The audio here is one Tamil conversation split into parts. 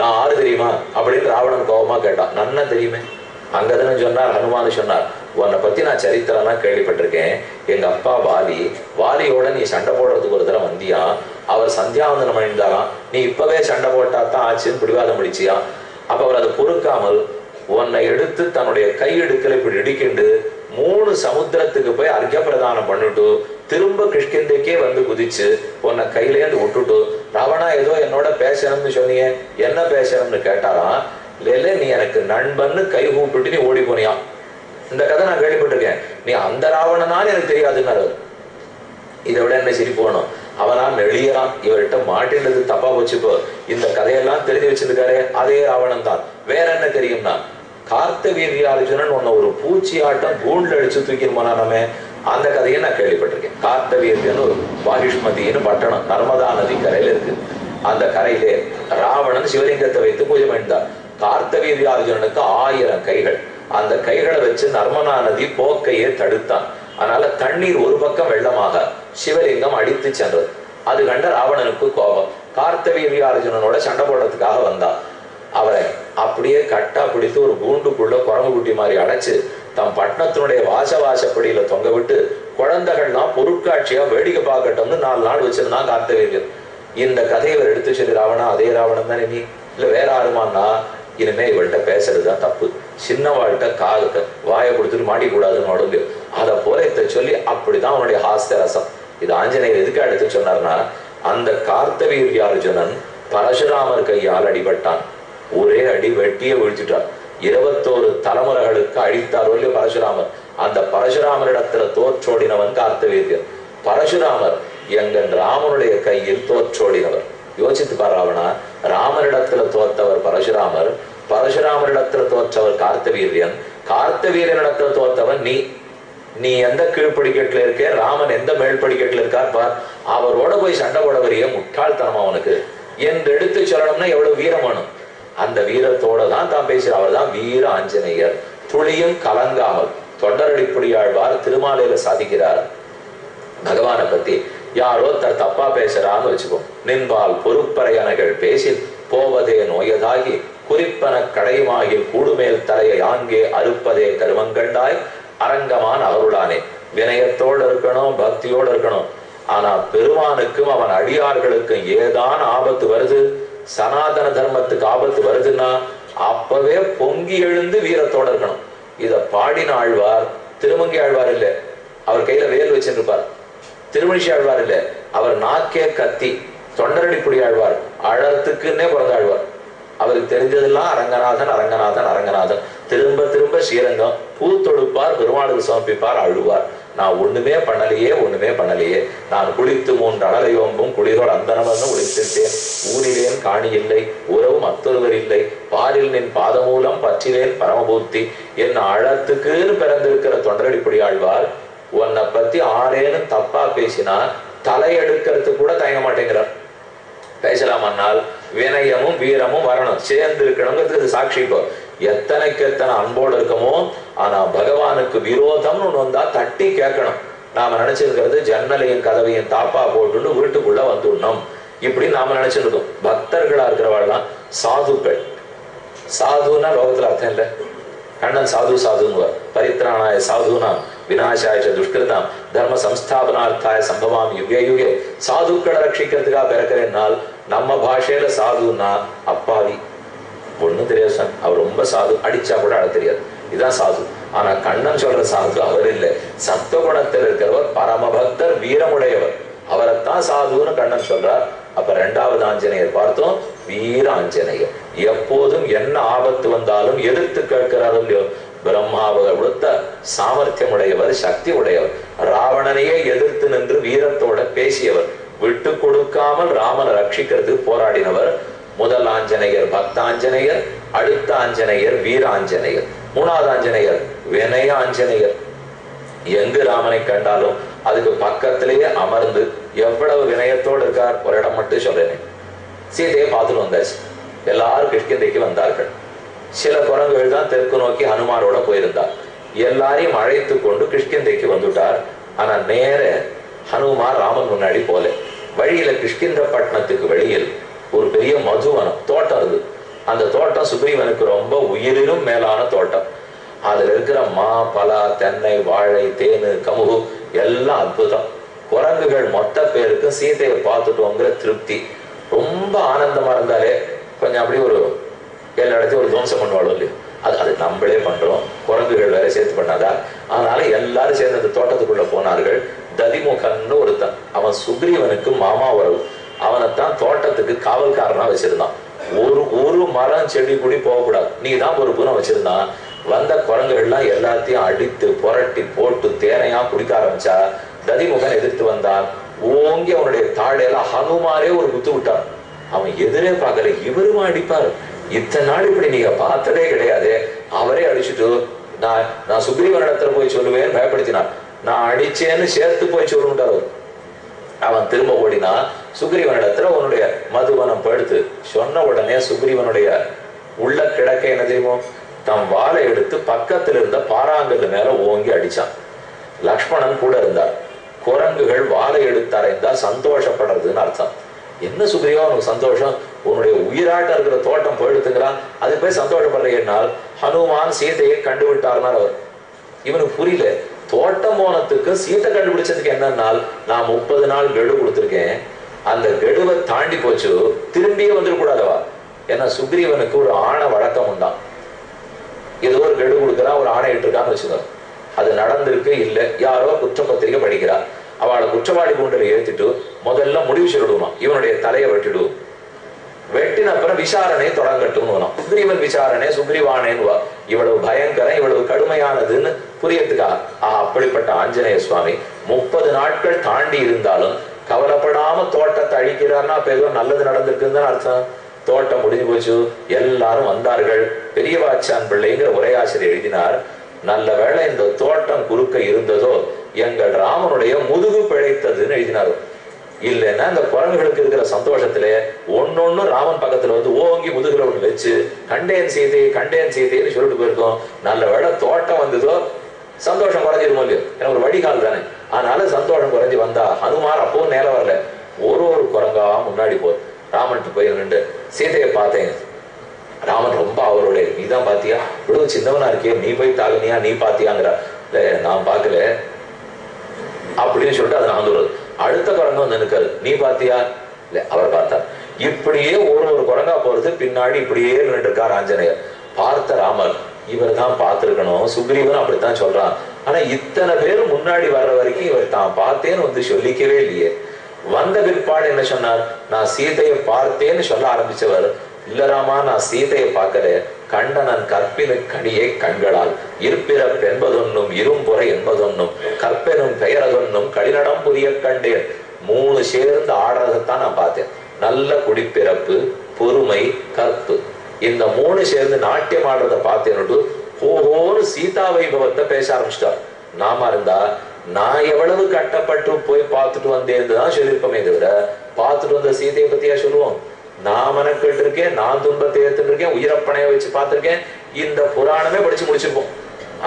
நான் ஆறு தெரியுமா அப்படின்னு ராவணன் கோபமா கேட்டான். நன்னா தெரியுமே. அங்கதானே சொன்னார் ஹனுமான் சொன்னார், உன்னை பத்தி நான் சரித்திரம்லாம் கேள்விப்பட்டிருக்கேன். எங்க அப்பா வாலியோட நீ சண்டை போடுறதுக்கு ஒரு தடவை வந்தியா, அவர் சந்தியாவந்தனம் அணிந்தாராம், நீ இப்பவே சண்டை போட்டாதான் ஆச்சுன்னு பிடிவாதம் முடிச்சியா. அப்ப அவர் அதை பொறுக்காமல் உன்னை எடுத்து தன்னுடைய கையெடுக்கல இப்படி இடிக்கிண்டு 3 சமுத்திரத்துக்கு போய் அர்க்க பிரதானம் பண்ணிட்டு திரும்ப கிஷ்கிந்தைக்கே வந்து குதிச்சு உன்னை கையிலேருந்து விட்டுட்டு, ராவணா ஏதோ என்னோட பேசணும்னு சொன்னீங்க, என்ன பேசணும்னு கேட்டாராம். இல்ல நீ எனக்கு நண்பன்னு கை கூப்பிட்டு நீ ஓடி போனியா. இந்த கதை நான் கேள்விப்பட்டிருக்கேன். நீ அந்த ராவணனான்னு எனக்கு தெரியாதுன்னு. இதை விட என்ன சிரிப்பு வேணும். அவனா நெளியறான், இவர்கிட்ட மாட்டின்றது தப்பா போச்சுப்போ. இந்த கதையெல்லாம் தெரிஞ்சு வச்சிருக்காரு, அதே ராவணன் தான். வேற என்ன தெரியும்னா, கார்த்தவீர்யார்ஜுனன் உன்னை ஒரு பூச்சி ஆட்டம் கூண்டுல அடிச்சு தூக்கிருமானா நம்ம, அந்த கதையை நான் கேள்விப்பட்டிருக்கேன். கார்த்தவீர்யன்னு ஒரு வாகிஷ்மதினு பட்டணம் நர்மதா நதி கரையில இருக்கு. அந்த கரையிலே ராவணன் சிவலிங்கத்தை வைத்து பூஜை பண்ணிட்டார். கார்த்தவீர்யார்ஜுனனுக்கு 1000 கைகள். அந்த கைகளை வச்சு நர்மதா நதி போக்கையே தடுத்தான். அதனால தண்ணீர் ஒரு பக்கம் வெள்ளமாக சிவலிங்கம் அடித்து சென்றது. அது கண்ட ராவணனுக்கு கோபம். கார்த்தவீர்யார்ஜுனனோட சண்டை போடுறதுக்காக வந்தான். அவரை அப்படியே கட்டா பிடித்து ஒரு கூண்டுக்குள்ள குரங்கு குட்டி மாதிரி அடைச்சு தம் பட்டணத்தினுடைய வாசப்படியில தொங்க விட்டு குழந்தைகள்லாம் பொருட்காட்சியா வேடிக்கை பார்க்கட்டும்னு 4 நாள் வச்சிருந்தான் கார்த்தவீரியன். இந்த கதையை இவர் எடுத்து சொல்லி, ராவணா அதே ராவணன் தானே நீ, இல்ல வேற ஆறுமான்னா, இனிமே இவள்கிட்ட பேசுறதுதான் தப்பு, சின்ன வாழ்கிட்ட காலத்தை வாயை கொடுத்துட்டு மாட்டிக்கூடாதுன்னு உடம்பு அதை போல இதை சொல்லி அப்படிதான் அவனுடைய ஹாஸ்ய ரசம். இது ஆஞ்சநேயர் எதுக்கு எடுத்து சொன்னார்னா, அந்த கார்த்தவீர்யார்ஜுனன் பரசுராமர் கையால் அடிபட்டான். ஒரே அடி வெட்டிய வீழ்த்திட்டார். 21 தலைமுறைகளுக்கு அழித்தார் ஒல்லிய பரசுராமர். அந்த பரசுராமரிடத்துல தோற்றோடினவன் கார்த்தவீரியன். பரசுராமர் எங்கன் ராமனுடைய கையில் தோற்றோடினவர். யோசித்து பாராவனா, ராமனிடத்துல தோற்றவர் பரசுராமர், பரசுராமரிடத்துல தோற்றவர் கார்த்தவீரியன், கார்த்தவீரியனிடத்துல தோற்றவன் நீ. நீ எந்த கீழ்படிக்கட்டுல இருக்க, ராமன் எந்த மேல் படிக்கட்டுல இருக்கார் பார். அவரோட போய் சண்டை போட வரிய முட்டாள்தனமா அவனுக்கு என்று எடுத்து சொல்லணும்னா எவ்வளவு வீரம் வேணும். அந்த வீரத்தோட தான் தான் பேசுற. அவர் தான் வீர ஆஞ்சநேயர். துளியும் கலங்காமல் தொண்டரடிப்புடியாழ்வார் திருமாலையில சாதிக்கிறார். பகவானை பத்தி யாரோ தப்பா பேசுறான்னு வச்சுக்கோ, நின்பால் பொறுப்பறையனைகள் பேசில் போவதே நோயதாகி குறிப்பன கடையுமாகில் கூடுமேல் தலையை ஆங்கே அறுப்பதே கருமங்கண்டாய் அரங்கமான் அவருளானே. வினயத்தோடு இருக்கணும், பக்தியோடு இருக்கணும். ஆனா பெருமானுக்கும் அவன் அடியார்களுக்கும் ஏதான் ஆபத்து வருது, சனாதன தர்மத்துக்கு ஆபத்து வருதுன்னா அப்பவே பொங்கி எழுந்து வீரத்தோட இருக்கணும். இத பாடின ஆழ்வார் திருமங்கி ஆழ்வார் இல்ல, அவர் கையில வேல் வச்சிருப்பார். திருமணிஷி ஆழ்வார் இல்ல, அவர் நாக்கே கத்தி. தொண்டரடிப்புடி ஆழ்வார் அழறதுக்குன்னே பிறந்த ஆழ்வார். அவருக்கு தெரிஞ்சதெல்லாம் அரங்கநாதன் அரங்கநாதன் அரங்கநாதன். திரும்ப திரும்ப ஸ்ரீரங்கம் பூ தொடுப்பார், பெருமாளுக்கு சமர்ப்பிப்பார், அழுவார். நான் ஒண்ணுமே பண்ணலையே, நான் குளித்து 3 அனலையோம்பும் குளிரோடு அந்தனவன்னு உளித்திருத்தேன். ஊரிலேன் காணி இல்லை, உறவு மற்றொருவர் இல்லை, பாரில் நின் பாதமூலம் பற்றிலேன் பரமபூர்த்தி. என்ன அழத்துக்குன்னு பிறந்திருக்கிற தொண்டரடிப்புடி ஆழ்வார் உன்னை பத்தி ஆரேன்னு தப்பா பேசினா தலையெடுக்கிறதுக்கு கூட தயங்க மாட்டேங்கிறார். பேசலாமன்னால் வினயமும் வீரமும் வரணும், சேர்ந்து இருக்கணுங்கிறது சாட்சி. இப்போ எத்தனைக்கு எத்தனை அன்போடு இருக்கமோ, ஆனா பகவானுக்கு விரோதம்னு ஒண்ணு வந்தா தட்டி கேட்கணும். நாம நினைச்சிருக்கிறது ஜன்னலையும் கதவையும் தாப்பா போட்டு வீட்டுக்குள்ள வந்துடணும் இப்படி நாம நினைச்சிருக்கோம். பக்தர்களா இருக்கிறவாள்லாம் சாதுக்கள். சாதுன்னா லோகத்துல அர்த்தம் இல்லை. கண்ணன் சாதுங்குவார். பரித்ராணாய சாதுனா விநாசாய துஷ்கிருதாம் தர்ம சம்ஸ்தாபனார்த்தாய சம்பவாம் யுகே யுகே. சாதுக்களை ரட்சிக்கிறதுக்காக பிறக்கிறேன்னால் நம்ம பாஷையில சாதுன்னா அப்பாவி, ஒண்ணும் தெரியாது, அவர் ரொம்ப சாது, அடிச்சா கூட அட தெரியாது, இதுதான் சாது. ஆனா கண்ணன் சொல்ற சாது அவர் இல்லை. சத்துவகுணத்தில் இருக்கிறவர் பரமபக்தர், வீரமுடையவர், அவரைத்தான் சாதுன்னு கண்ணன் சொல்றார். அப்ப 2வது ஆஞ்சநேயர் பார்த்தோம், வீர ஆஞ்சநேயர். எப்போதும் என்ன ஆபத்து வந்தாலும் எதிர்த்து கேட்கிறார் இல்லையோ. பிரம்மாவை கொடுத்த சாமர்த்தியம் உடையவர், சக்தி உடையவர். ராவணனையே எதிர்த்து நின்று வீரத்தோட பேசியவர். விட்டு கொடுக்காமல் ராமனை ரட்சிக்கிறது போராடினவர். முதல் ஆஞ்சநேயர் பக்தாஞ்சநேயர், அடுத்த ஆஞ்சநேயர் வீர ஆஞ்சநேயர், 3வது ஆஞ்சநேயர் வினய ஆஞ்சநேயர். எங்கு ராமனை கண்டாலும் அதுக்கு பக்கத்திலேயே அமர்ந்து எவ்வளவு வினயத்தோடு இருக்கார். ஒரு இடம் மட்டும் சொல்றேன். சீதையை பார்த்துட்டு வந்தாச்சு. எல்லாரும் கிஷ்கிந்தைக்கு வந்தார்கள். சில குரங்குகள் தான் தெற்கு நோக்கி ஹனுமாரோட போயிருந்தார். எல்லாரையும் அழைத்து கொண்டு கிஷ்கிந்தைக்கு வந்துட்டார். ஆனா நேர ஹனுமார் ராமன் முன்னாடி போல. வழியில கிஷ்கிந்த பட்டணத்துக்கு வெளியில் ஒரு பெரிய மதுவனம் தோட்டம் இருந்து அந்த தோட்டம் சுக்ரீவனுக்கு ரொம்ப உயிரினும் மேலான தோட்டம். அதுல இருக்கிற மா, பலா, தென்னை, வாழை, தேனு, கமுகு எல்லாம் அற்புதம். குரங்குகள் மொத்த பேருக்கு சீதையை பார்த்துட்டோங்கிற திருப்தி. ரொம்ப ஆனந்தமா இருந்தாலே கொஞ்சம் அப்படி ஒரு எல்லா இடத்தையும் ஒரு துவம்சம் பண்ணுவாளோ இல்லையோ, அது நம்மளே பண்றோம், குரங்குகள் வேற சேர்த்து பண்ணாதா? அதனால எல்லாரும் சேர்ந்து அந்த தோட்டத்துக்குள்ள போனார்கள். ததிமுகன்னு ஒருத்தன், அவன் சுக்ரீவனுக்கு மாமா வரவு. அவனைத்தான் தோட்டத்துக்கு காவல்காரனா வச்சிருந்தான். ஒரு மரம் செடி கூடி போகக்கூடாது, நீ தான் பொறுப்புன்னு வச்சிருந்தான். வந்த குரங்குகள்லாம் எல்லாத்தையும் அடித்து புரட்டி போட்டு தேனையா குடிக்க ஆரம்பிச்சா. ததிமுகன் எதிர்த்து வந்தான். ஓங்கி அவனுடைய தாடையெல்லாம் ஹனுமாரே ஒரு குத்து விட்டான். அவன் எதிரே பார்க்கல, இவருமா அடிப்பார்? இத்தனை நாள் இப்படி நீங்க பார்த்ததே கிடையாது. அவரே அடிச்சுட்டு நான் சுக்ரீவன் இடத்துல போய் சொல்லுவேன் பயப்படுத்தினான். நான் அடிச்சேன்னு சேர்த்து போய் சொல்லுட்டார். அவன் திரும்ப ஓடினா சுக்ரீவன் இடத்துல உன்னுடைய மதுவனம் படுத்து சொன்ன உடனே சுக்ரீவனுடைய உள்ள கிடக்க என்ன தெரியுமோ, தன் வாளை எடுத்து பக்கத்தில் இருந்த பாறாங்கல்லு மேல ஓங்கி அடிச்சான். லக்ஷ்மணன் கூட இருந்தார். குரங்குகள் வாளை எடுத்து அறைந்தா சந்தோஷப்படுறதுன்னு அர்த்தம். என்ன சுக்ரீவா உனக்கு சந்தோஷம்? உன்னுடைய உயிராட்டம் இருக்கிற தோட்டம் போயிடுத்துக்கிறான், அது போய் சந்தோஷப்படுறேன்னால் ஹனுமான் சீதையை கண்டுவிட்டார்னார் அவர். இவனுக்கு புரியல. தோட்டம் போனதுக்கு சீத்தை கண்டுபிடிச்சதுக்கு என்னன்னால், நான் 30 நாள் கெடு கொடுத்துருக்கேன், அந்த கெடுவை தாண்டி போச்சு, திரும்பியே வந்துடக்கூடாதவா? ஏன்னா சுக்ரீவனுக்கு ஒரு ஆணை வழக்கம் உண்டான். ஏதோ ஒரு கெடு கொடுக்குறான், ஒரு ஆணை இட்டுருக்கான்னு வச்சுக்கோ, அது நடந்திருக்கு இல்லை, யாரோ குற்றப்பத்திரிகை படிக்கிறார், அவளை குற்றவாளி கூண்டில் ஏற்றிட்டு முதல்ல முடிவு சொல்லிடுவான், இவனுடைய தலையை வெட்டிடுவோம், வெட்டின அப்புறம் விசாரணை தொடங்கட்டும். சுக்ரீவன் விசாரணை சுக்ரீவானேன்னுவா. இவ்வளவு பயங்கரம், இவ்வளவு கடுமையானதுன்னு புரியத்துக்காக. அப்படிப்பட்ட ஆஞ்சநேய சுவாமி 30 நாட்கள் தாண்டி இருந்தாலும் கவலைப்படாம தோட்டத்தை அழிக்கிறார்னா அப்ப ஏதோ நல்லது நடந்திருக்குன்னு தான் அர்த்தம். தோட்டம் முடிஞ்சு போச்சு, எல்லாரும் வந்தார்கள். பெரியவாச்சான் பிள்ளைங்கிற உரையாசிரியர் எழுதினார், நல்ல வேளை இந்த தோட்டம் குறுக்க இருந்ததோ எங்கள் ராமனுடைய முதுகு பிழைத்ததுன்னு எழுதினார். இல்லைன்னா இந்த குரங்குகளுக்கு இருக்கிற சந்தோஷத்துல ஒன்னொன்னு ராமன் பக்கத்துல வந்து ஓங்கி முதுகுல ஒண்ணு வச்சு கண்டேன் சீதைன்னு சொல்லிட்டு போயிருக்கோம். நல்ல வேளை தோட்டம் வந்ததோ, சந்தோஷம் குறைஞ்சிருமோ இல்லையோ, ஏன்னா ஒரு வடிகால் தானே. அதனால சந்தோஷம் குறைஞ்சி வந்தா ஹனுமார் அப்போ நேரம் வரல, ஒரு குரங்கா முன்னாடி போ ராமன்ட்டு போய் நின்று சீதையை பார்த்தேன். ராமன் ரொம்ப அவருடைய, நீதான் பாத்தியா, இவ்வளவு சின்னவனா இருக்கிய, நீ போய் தாக்குனியா, நீ பாத்தியாங்கிற. நான் பார்க்கல அப்படின்னு சொல்லிட்டு அதை நான் வருது. அடுத்த குரங்கு வந்து நிற்காரு, நீ பாத்தியா? இல்ல, அவர் பார்த்தார். இப்படியே ஒரு குரங்கா போறது, பின்னாடி இப்படியே நின்று இருக்கார் ஆஞ்சநேயர். பார்த்த ராமர், இவர் தான் பார்த்திருக்கணும், சுக்ரீவன் அப்படித்தான் சொல்றான். ஆனா இத்தனை பேர் முன்னாடி வர்ற வரைக்கும் இவர் தான் பார்த்தேன்னு வந்து சொல்லிக்கவே இல்லையே. வந்த பிற்பாடு என்ன சொன்னார்? நான் சீதையை பார்த்தேன்னு சொல்ல ஆரம்பிச்சவர், இல்ல ராமா, நான் சீதையை பார்க்கல, கண்டனன் கற்பின கடியை கண்களால் இருப்பிறப்பு என்பதொன்னும் இரும்புறை என்பதொன்னும் கற்பெனும் பெயரதொன்னும் களிநடம் புரிய கண்டேன். 3 சேர்ந்து ஆடுறதைத்தான் நான் பார்த்தேன். நல்ல குடிப்பிறப்பு, பொறுமை, கற்பு, இந்த 3 சேர்ந்து நாட்டியம் ஆடுறதை பார்த்தேன்னுட்டு ஓஹோன்னு சீதா வைபவத்தை பேச ஆரம்பிச்சிட்டார். நாம இருந்தா நான் எவ்வளவு கட்டப்பட்டு போய் பார்த்துட்டு வந்தேன்னு தான் சொல்லியிருப்போமே தவிர, பார்த்துட்டு வந்த சீதையை பத்தியா சொல்லுவோம்? நான் மனக்கிட்டு இருக்கேன், நான் துன்பத்தை ஏத்துட்டு இருக்கேன், உயிரப்பனைய வச்சு பார்த்திருக்கேன், இந்த புராணமே படிச்சு முடிச்சிருப்போம்.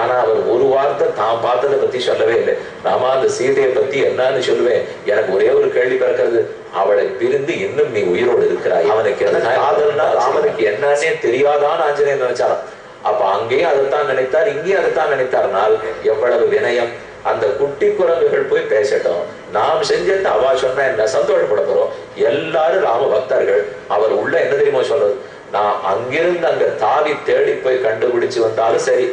ஆனா அவர் ஒரு வார்த்தை தான் பார்த்ததை பத்தி சொல்லவே இல்லை. நாம அந்த சீதையை பத்தி என்னன்னு சொல்லுவேன். எனக்கு ஒரே ஒரு கேள்வி பிறக்கிறது, அவளை பிரிந்து இன்னும் நீ உயிரோடு இருக்கிறாய், அவனுக்கு என்ன காதல்னா ராமனுக்கு என்னன்னே தெரியாதான்னு ஆஞ்சநேயர் நினைச்சாராம். அப்ப அங்கேயும் அதைத்தான் நினைத்தார், இங்கேயும் அதைத்தான் நினைத்தார்னால் எவ்வளவு வினயம். அந்த குட்டி குரங்குகள் போய் பேசட்டும், நாம் செஞ்சது அவா சொன்னா என்ன, சந்தோஷப்பட போறோம். எல்லாரும் ராம பக்தர்கள். அவர் உள்ள என்ன தெரியுமா சொல்றது, நான் அங்கிருந்து அங்க தாவி தேடி போய் கண்டுபிடிச்சு வந்தாலும் சரி,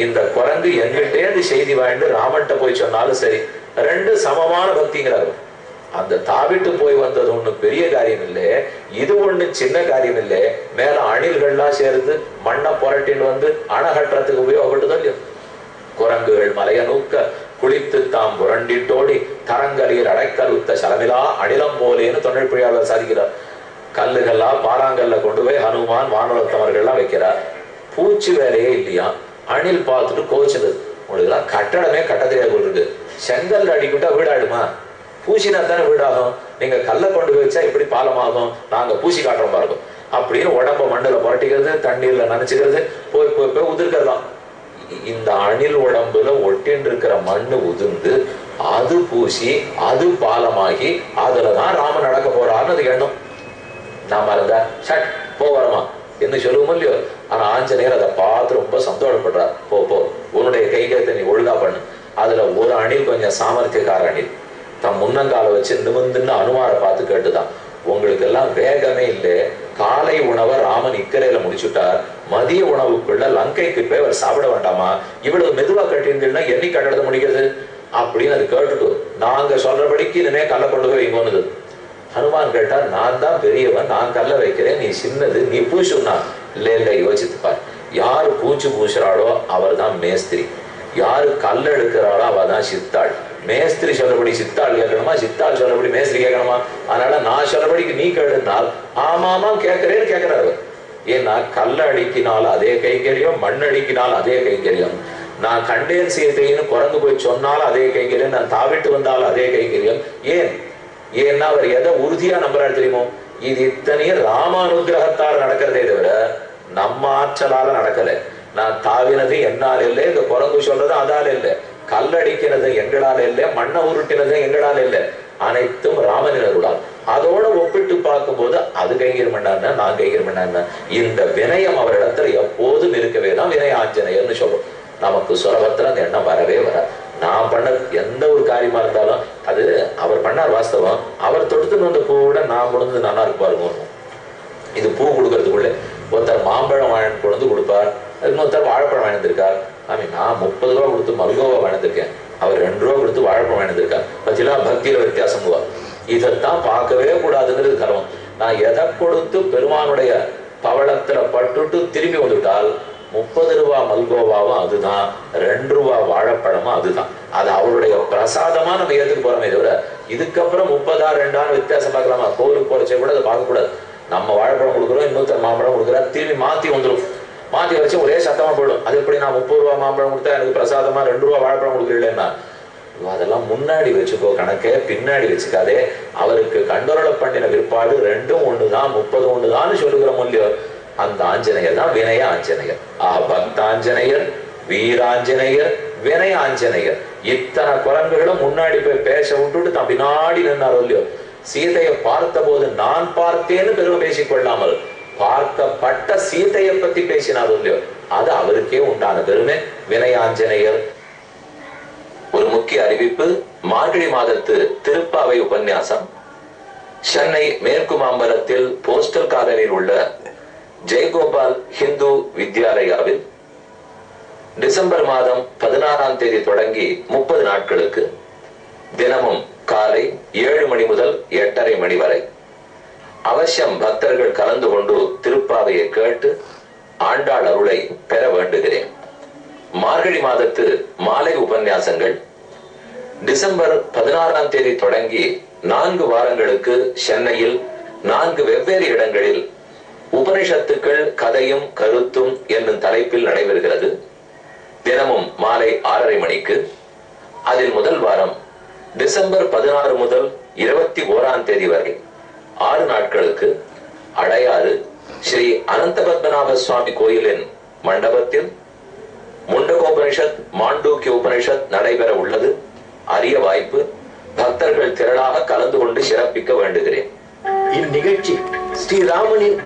இந்த குரங்கு எங்கிட்டே அந்த செய்தி வாங்கிட்டு ராமன்ட்ட போய் சொன்னாலும் சரி, 2 சமமான பக்திங்கிறாரு. அந்த தாவிட்டு போய் வந்தது ஒண்ணு பெரிய காரியம் இல்லை, இது ஒண்ணு சின்ன காரியம் இல்லை. மேல அணில்கள்லாம் சேர்ந்து மண்ணை புரட்டின்னு வந்து அணகட்டுறதுக்கு உபயோகப்பட்டதோ இல்லையோ. குரங்குகள் மலைய நூக்க குளித்து தாம் புரண்டிட்டோடி தரங்கலில் அடைக்கலுத்த சலமிலா அணிலம் போலேன்னு தொழில் பிழையாளர் சாதிக்கிறார். கல்லுகள்லா பாறாங்கல்ல கொண்டு போய் ஹனுமான் வானரத்தவர்கள்லாம் வைக்கிறார். பூச்சி வேலையே இல்லையா. அணில் பார்த்துட்டு கோவிச்சது, உங்களுக்குலாம் கட்டடமே கட்ட தெரியாது இருக்கு, செங்கல் அடிக்கிட்டா வீடாடுமா? பூசினா தானே வீடாகும். நீங்க கல்லை கொண்டு போய் வச்சா இப்படி பாலமாகும், நாங்க பூசி காட்டுறோம் பாருங்க அப்படின்னு உடம்ப மண்ணுல புரட்டிக்கிறது, தண்ணீர்ல நினைச்சுக்கிறது, போய் போய் போய் உதிர்க்கிறதாம். இந்த அணில் உடம்புல ஒட்டின்னு இருக்கிற மண்ணு உதிர்ந்து அது பூசி அது பாலமாகி அதுலதான் ராமன் நடக்க போறான்னு அது எண்ணம். நாம இருந்தா சட் போறோமா, என்று சொல்லுவோம் இல்லையோ. ஆனா ஆஞ்சநேயர் அதை பார்த்து ரொம்ப சந்தோஷப்படுறார். போ போ, உன்னுடைய கைகத்தை நீ ஒழுங்கா பண்ணு. அதுல ஒரு அணில் கொஞ்சம் சாமர்த்தியக்கார அணில் தன் முன்னங்கால வச்சு நிமிந்துன்னு அனுமாரை பார்த்து கேட்டுதான், உங்களுக்கு எல்லாம் வேகமே இல்லை, காலை உணவை ராமன் இக்கரையில முடிச்சுட்டார், மதிய உணவுக்குள்ள லங்கைக்கு போய் அவர் சாப்பிட வேண்டாமா, இவ்வளவு மெதுவா கட்டியிருந்தீங்கன்னா என்னை கட்டடத்தை முடிக்கிறது அப்படின்னு அது கேட்டுட்டு, நாங்க சொல்றபடிக்கு இனிமே கல்லை கொண்டு போய் வைங்கோன்னு. ஹனுமான் கேட்டா, நான் தான் பெரியவன், நான் கல்ல வைக்கிறேன், நீ சின்னது, நீ பூசுனா. இல்ல இல்ல, யோசித்துப்பார். யாரு பூச்சு பூசுறாளோ அவர் தான் மேஸ்திரி, யாரு கல் எடுக்கிறாளோ அவ தான் சித்தாள். மேஸ்திரி சொல்லபடி சித்தாள் கேட்கணுமா, சித்தாள் சொல்லபடி மேஸ்திரி கேட்கணுமா? அதனால நான் சொல்லபடிக்கு நீ கேளுனால் ஆமாமா கேட்கிறேன்னு கேட்கிறாரு. ஏன்னா கல்ல அடிக்கினால் அதே கைங்கரியம், மண் அடிக்கினால் அதே கைங்கரியம். நான் கண்டேன் சீதைன்னு குரங்கு போய் சொன்னாலும் அதே கைங்கரியம், நான் தாவிட்டு வந்தாலும் அதே கைங்கரியம். ஏன்னா அவர் எதை உறுதியா நம்புறாரு தெரியுமோ, இது இத்தனையும் ராமானுகிரகத்தால் நடக்கிறதே தவிர நம்ம ஆற்றலால நடக்கல. நான் தாவினது என்னால் இல்லை, இந்த குரங்கு சொல்றது அதால இல்லை, கல்லடிக்கிறது எங்களால் இல்லை, மண்ணை உருட்டினது எங்களால் இல்லை, அனைத்தும் ராமனின் அருளால். அதோட ஒப்பிட்டு பார்க்கும்போது அது கைங்கரியம் பண்ணாருன்னா நான் கைங்கரியம் பண்ணாருன்னா, இந்த வினயம் அவரிடத்துல எப்போதும் இருக்கவே தான் வினய ஆஞ்சநேயர்னு சொல்றோம். நமக்கு சுலபத்துல அந்த எண்ணம் வரவே வராது. நான் பண்ண எந்த ஒரு காரியமா இருந்தாலும் அது அவர் பண்ணார் வாஸ்தவம். அவர் தொடுத்துன்னு வந்த பூ விட நான் கொண்டு நல்லா இருப்பாருங்க. இது பூ கொடுக்கறதுக்குள்ள ஒருத்தர் மாம்பழம் வாங்கி கொண்டு கொடுப்பார், இன்னொருத்தர் வாழைப்பழம் வாங்கியிருக்கார். நான் 30 ரூபா கொடுத்து மல்கோவா வாங்கியிருக்கேன், அவர் 2 ரூபா கொடுத்து வாழைப்பழம் வாங்கியிருக்கார். பத்திலா பக்தியில வித்தியாசம். இதைத்தான் பார்க்கவே கூடாதுங்கிறது கர்மம். நான் எதை கொடுத்து பெருமானுடைய பவளத்துல பட்டுட்டு திரும்பி வந்துட்டால் 30 ரூபா மல்கோவாவும் அதுதான், 2 ரூபா வாழைப்பழமும் அதுதான். அது அவருடைய பிரசாதமா நம்ம ஏத்துக்கு போறோமே தவிர இதுக்கப்புறம் 30 2 வித்தியாசம் பார்க்கலாமா? கோவிலுக்கு போறச்சே கூட அதை பார்க்க கூடாது. நம்ம வாழைப்பழம் கொடுக்குறோம், இன்னொருத்தர் மாம்பழம் கொடுக்குறாரு, திரும்பி மாத்தி வந்துடும். மாத்தி வச்சு ஒரே சத்தமா போயிடும். அது எப்படி நான் 30 ரூபா மாம்பழம் கொடுத்தா எனக்கு பிரசாதமா 2 ரூபா வாழைப்பழம் கொடுக்குறீங்களா? அதெல்லாம் முன்னாடி வச்சுக்கோ கணக்கே, பின்னாடி வச்சுக்காதே. அவருக்கு கண்டோரள பண்ணின விற்பாடு 2 ஒண்ணுதான், 30 ஒண்ணுதான் சொல்லுகிற இல்லையோ. அந்த ஆஞ்சநேயர் தான் வினய ஆஞ்சநேயர். பக்தாஞ்சநேயர், வீராஞ்சநேயர், வினய ஆஞ்சநேயர். இத்தனை குரங்குகளும் முன்னாடி போய் பேச விட்டுட்டு தான் பின்னாடி நின்னாரோ இல்லையோ. சீதையை பார்த்த போது நான் பார்த்தேன்னு பெருமை பேசிக்கொள்ளாமல் பார்க்கப்பட்ட சீதையை பத்தி பேசினாரோ இல்லையோ, அது அவருக்கே உண்டான பெருமை. வினயாஞ்சநேயர். ஒரு முக்கிய அறிவிப்பு. மார்கழி மாதத்து திருப்பாவை உபன்யாசம் சென்னை மேற்கு மாம்பலத்தில் போஸ்டல் காலனியில் உள்ள ஜெயகோபால் ஹிந்து வித்யாலயாவில் டிசம்பர் மாதம் 16ஆம் தேதி தொடங்கி 30 நாட்களுக்கு தினமும் காலை 7 மணி முதல் 8:30 மணி வரை அவசியம் பக்தர்கள் கலந்து கொண்டு திருப்பாவையை கேட்டு ஆண்டாள் அருளை பெற வேண்டுகிறேன். மார்கழி மாதத்து மாலை உபன்யாசங்கள் டிசம்பர் 16ஆம் தேதி தொடங்கி 4 வாரங்களுக்கு சென்னையில் 4 வெவ்வேறு இடங்களில் உபனிஷத்துக்கள் கதையும் கருத்தும் என்னும் தலைப்பில் நடைபெறுகிறது. தினமும் மாலை 6:30 மணிக்கு. அதில் முதல் வாரம் டிசம்பர் 16 முதல் 21ஆம் தேதி வரை 6 நாட்களுக்கு அடையாறு ஸ்ரீ அனந்த பத்மநாப சுவாமி கோயிலின் மண்டபத்தில் முண்டகோபனிஷத், மாண்டூக்கிய உபனிஷத் நடைபெற உள்ளது. அரிய வாய்ப்பு. பக்தர்கள் திரளாக கலந்து கொண்டு சிறப்பிக்க வேண்டுகிறேன். இந்நிகழ்ச்சி ஸ்ரீராமனின்